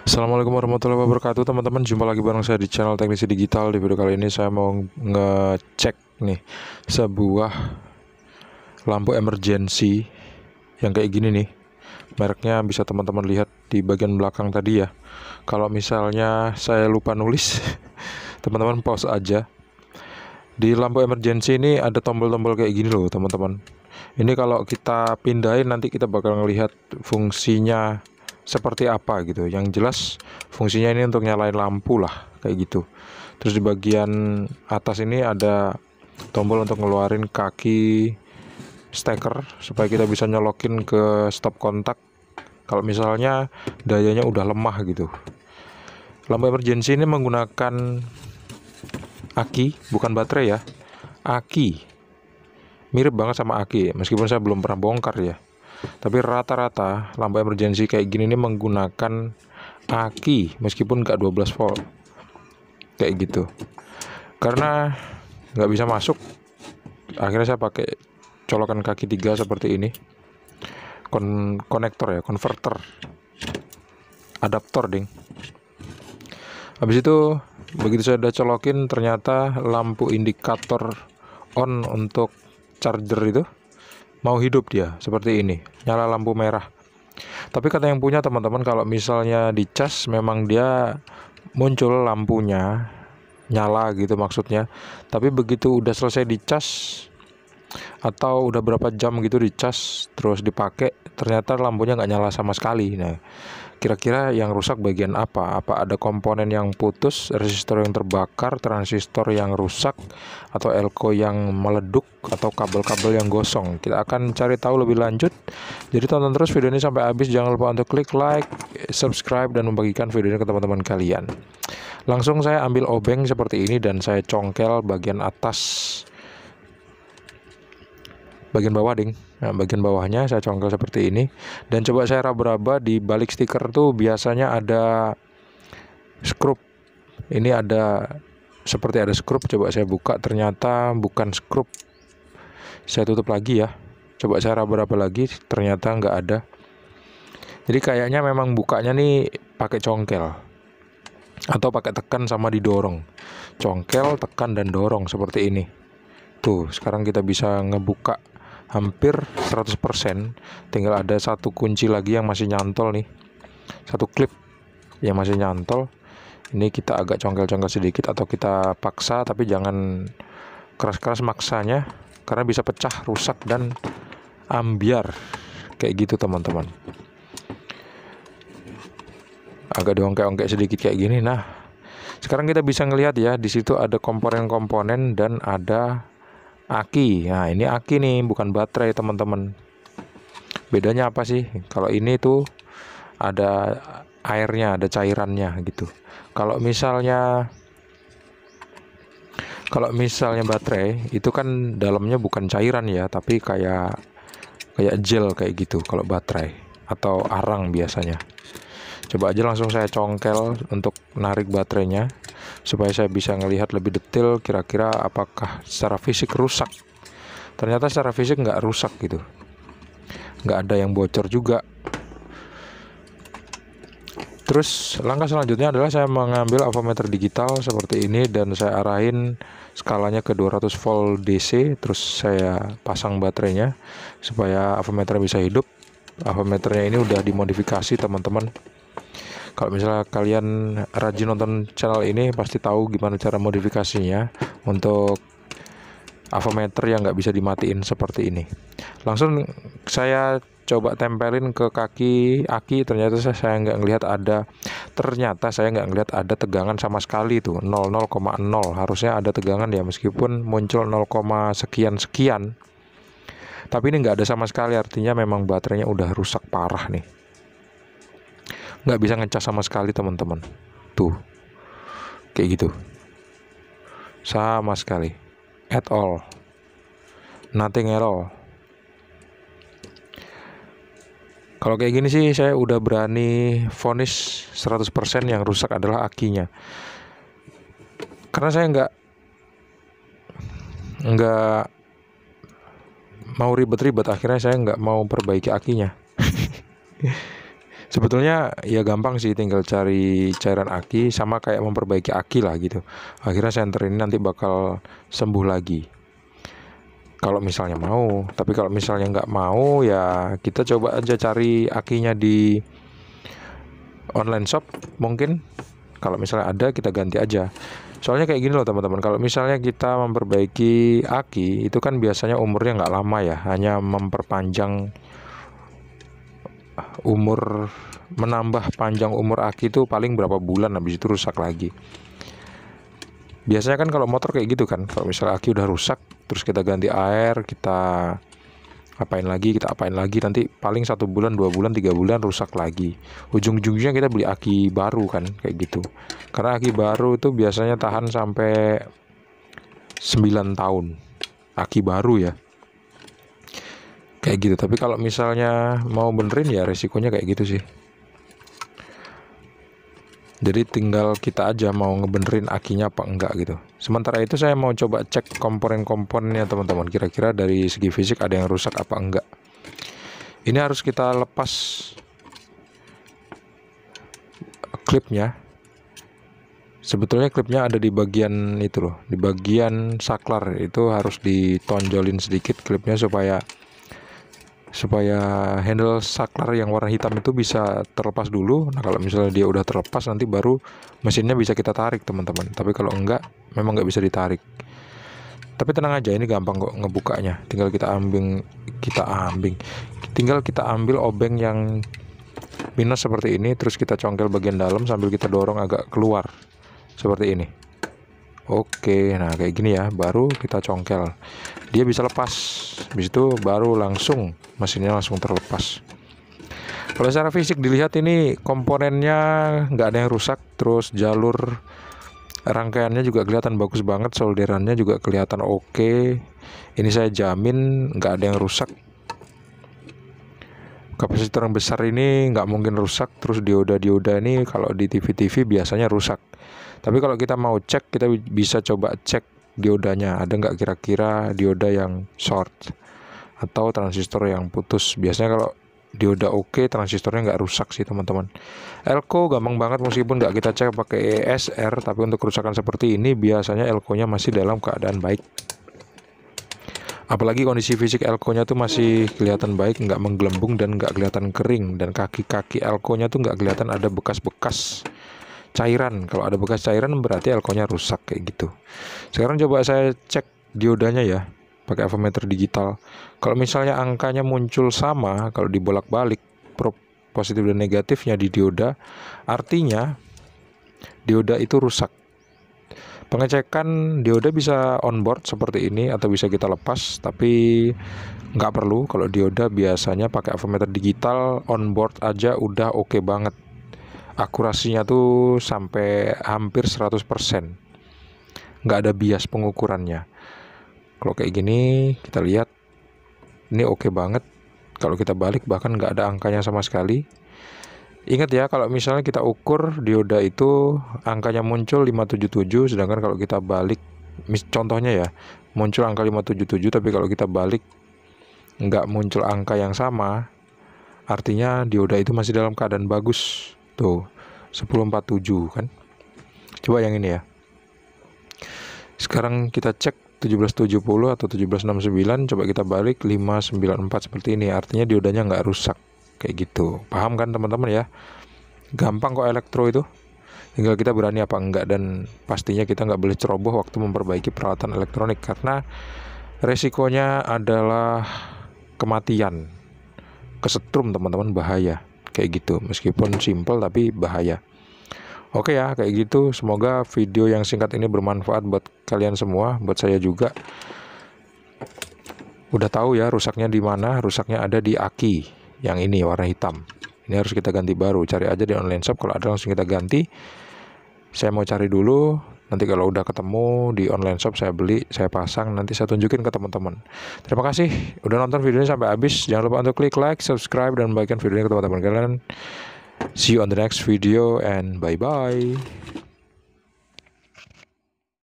Assalamualaikum warahmatullahi wabarakatuh, teman-teman. Jumpa lagi bareng saya di channel Teknisi Digital. Di video kali ini saya mau ngecek nih sebuah lampu emergency yang kayak gini nih. Mereknya bisa teman-teman lihat di bagian belakang tadi ya. Kalau misalnya saya lupa nulis, teman-teman pause aja. Di lampu emergency ini ada tombol-tombol kayak gini loh, teman-teman. Ini kalau kita pindahin nanti kita bakal ngelihat fungsinya seperti apa gitu. Yang jelas fungsinya ini untuk nyalain lampu lah, kayak gitu. Terus di bagian atas ini ada tombol untuk ngeluarin kaki steker supaya kita bisa nyolokin ke stop kontak kalau misalnya dayanya udah lemah gitu. Lampu emergency ini menggunakan aki, bukan baterai ya. Aki. Mirip banget sama aki, meskipun saya belum pernah bongkar ya. Tapi rata-rata lampu emergency kayak gini nih menggunakan aki, meskipun nggak 12 volt. Kayak gitu. Karena nggak bisa masuk, akhirnya saya pakai colokan kaki 3 seperti ini. Konektor ya, konverter. Adaptor ding. Habis itu begitu saya udah colokin, ternyata lampu indikator on untuk charger itu mau hidup dia seperti ini, nyala lampu merah. Tapi kata yang punya teman-teman, kalau misalnya dicas memang dia muncul lampunya nyala gitu maksudnya. Tapi begitu udah selesai dicas atau udah berapa jam gitu dicas terus dipakai, ternyata lampunya nggak nyala sama sekali. Nah, kira-kira yang rusak bagian apa? Apa ada komponen yang putus, resistor yang terbakar, transistor yang rusak, atau elko yang meleduk, atau kabel-kabel yang gosong? Kita akan cari tahu lebih lanjut. Jadi tonton terus video ini sampai habis. Jangan lupa untuk klik like, subscribe, dan membagikan video ini ke teman-teman kalian. Langsung saya ambil obeng seperti ini dan saya congkel bagian atas, bagian bawah ding. Nah, bagian bawahnya saya congkel seperti ini dan coba saya raba-raba. Di balik stiker tuh biasanya ada skrup. Ini ada seperti ada skrup. Coba saya buka, ternyata bukan skrup. Saya tutup lagi ya. Coba saya raba-raba lagi, ternyata nggak ada. Jadi kayaknya memang bukanya nih pakai congkel atau pakai tekan sama didorong. Congkel, tekan, dan dorong seperti ini. Tuh, sekarang kita bisa ngebuka hampir 100%. Tinggal ada satu kunci lagi yang masih nyantol nih, satu klip yang masih nyantol. Ini kita agak congkel-congkel sedikit atau kita paksa, tapi jangan keras-keras maksanya karena bisa pecah, rusak, dan ambiar kayak gitu teman-teman. Agak diongkek-ongkek sedikit kayak gini. Nah, sekarang kita bisa ngelihat ya, di situ ada komponen-komponen dan ada aki. Nah, ini aki nih, bukan baterai teman-teman. Bedanya apa sih? Kalau ini tuh ada airnya, ada cairannya gitu. Kalau misalnya baterai itu kan dalamnya bukan cairan ya, tapi kayak gel kayak gitu kalau baterai, atau arang biasanya. Coba aja langsung saya congkel untuk narik baterainya supaya saya bisa ngelihat lebih detail kira-kira apakah secara fisik rusak. Ternyata secara fisik nggak rusak gitu, nggak ada yang bocor juga. Terus langkah selanjutnya adalah saya mengambil avometer digital seperti ini dan saya arahin skalanya ke 200 volt DC. Terus saya pasang baterainya supaya avometer bisa hidup. Avometernya ini udah dimodifikasi teman-teman. Kalau misalnya kalian rajin nonton channel ini pasti tahu gimana cara modifikasinya untuk avometer yang nggak bisa dimatiin seperti ini. Langsung saya coba tempelin ke kaki aki, ternyata saya nggak ngelihat ada tegangan sama sekali tuh, 0,0. Harusnya ada tegangan ya, meskipun muncul 0, sekian sekian, tapi ini nggak ada sama sekali. Artinya memang baterainya udah rusak parah nih, nggak bisa ngecas sama sekali teman-teman. Tuh kayak gitu, sama sekali, at all, nothing at all. Kalau kayak gini sih saya udah berani vonis 100% yang rusak adalah akinya. Karena saya nggak mau ribet-ribet, akhirnya saya nggak mau perbaiki akinya. Sebetulnya ya gampang sih, tinggal cari cairan aki, sama kayak memperbaiki aki lah gitu. Akhirnya senter ini nanti bakal sembuh lagi kalau misalnya mau. Tapi kalau misalnya nggak mau, ya kita coba aja cari akinya di online shop mungkin. Kalau misalnya ada, kita ganti aja. Soalnya kayak gini loh teman-teman, kalau misalnya kita memperbaiki aki itu kan biasanya umurnya nggak lama ya, hanya memperpanjang umur, menambah panjang umur aki itu paling berapa bulan, habis itu rusak lagi. Biasanya kan kalau motor kayak gitu kan, kalau misalnya aki udah rusak terus kita ganti air, kita apain lagi, nanti paling 1 bulan, 2 bulan, 3 bulan rusak lagi. Ujung-ujungnya kita beli aki baru kan, kayak gitu. Karena aki baru itu biasanya tahan sampai 9 tahun, aki baru ya, kayak gitu. Tapi kalau misalnya mau benerin ya resikonya kayak gitu sih. Jadi tinggal kita aja mau ngebenerin akinya apa enggak gitu. Sementara itu saya mau coba cek komponen-komponennya teman-teman, kira-kira dari segi fisik ada yang rusak apa enggak. Ini harus kita lepas klipnya. Sebetulnya klipnya ada di bagian itu loh, di bagian saklar itu harus ditonjolin sedikit klipnya supaya handle saklar yang warna hitam itu bisa terlepas dulu. Nah kalau misalnya dia udah terlepas, nanti baru mesinnya bisa kita tarik teman-teman. Tapi kalau enggak, memang nggak bisa ditarik. Tapi tenang aja, ini gampang kok ngebukanya. Tinggal kita ambil obeng yang minus seperti ini, terus kita congkel bagian dalam sambil kita dorong agak keluar seperti ini. Oke, nah kayak gini ya, baru kita congkel, dia bisa lepas. Habis itu baru langsung mesinnya langsung terlepas. Kalau secara fisik dilihat ini komponennya nggak ada yang rusak, terus jalur rangkaiannya juga kelihatan bagus banget, solderannya juga kelihatan oke. Ini saya jamin nggak ada yang rusak. Kapasitor yang besar ini nggak mungkin rusak. Terus dioda ini kalau di TV biasanya rusak. Tapi kalau kita mau cek, kita bisa coba cek diodanya, ada nggak kira-kira dioda yang short atau transistor yang putus. Biasanya kalau dioda oke, transistornya nggak rusak sih teman-teman. Elko gampang banget, meskipun nggak kita cek pakai ESR, tapi untuk kerusakan seperti ini biasanya elko-nya masih dalam keadaan baik. Apalagi kondisi fisik elko-nya tuh masih kelihatan baik, nggak menggelembung dan nggak kelihatan kering, dan kaki-kaki elko-nya tuh nggak kelihatan ada bekas-bekas cairan. Kalau ada bekas cairan berarti elko-nya rusak kayak gitu. Sekarang coba saya cek diodanya ya, pakai avometer digital. Kalau misalnya angkanya muncul sama, kalau dibolak-balik positif dan negatifnya di dioda, artinya dioda itu rusak. Pengecekan dioda bisa onboard seperti ini atau bisa kita lepas, tapi nggak perlu. Kalau dioda biasanya pakai avometer digital, onboard aja udah oke banget. Akurasinya tuh sampai hampir 100%. Nggak ada bias pengukurannya. Kalau kayak gini kita lihat, ini oke banget. Kalau kita balik bahkan nggak ada angkanya sama sekali. Ingat ya, kalau misalnya kita ukur dioda itu angkanya muncul 577, sedangkan kalau kita balik, contohnya ya, muncul angka 577, tapi kalau kita balik nggak muncul angka yang sama, artinya dioda itu masih dalam keadaan bagus. Tuh 1047 kan. Coba yang ini ya. Sekarang kita cek 1770 atau 1769, coba kita balik 594 seperti ini, artinya diodanya nggak rusak kayak gitu. Paham kan teman-teman ya? Gampang kok elektro itu, tinggal kita berani apa enggak. Dan pastinya kita nggak boleh ceroboh waktu memperbaiki peralatan elektronik, karena resikonya adalah kematian, kesetrum teman-teman, bahaya kayak gitu. Meskipun simple tapi bahaya. Oke ya, kayak gitu. Semoga video yang singkat ini bermanfaat buat kalian semua, buat saya juga. Udah tahu ya rusaknya di mana? Rusaknya ada di aki yang ini warna hitam. Ini harus kita ganti baru. Cari aja di online shop, kalau ada langsung kita ganti. Saya mau cari dulu. Nanti kalau udah ketemu di online shop saya beli, saya pasang, nanti saya tunjukin ke teman-teman. Terima kasih udah nonton videonya sampai habis. Jangan lupa untuk klik like, subscribe, dan bagikan videonya ke teman-teman kalian. See you on the next video and bye-bye.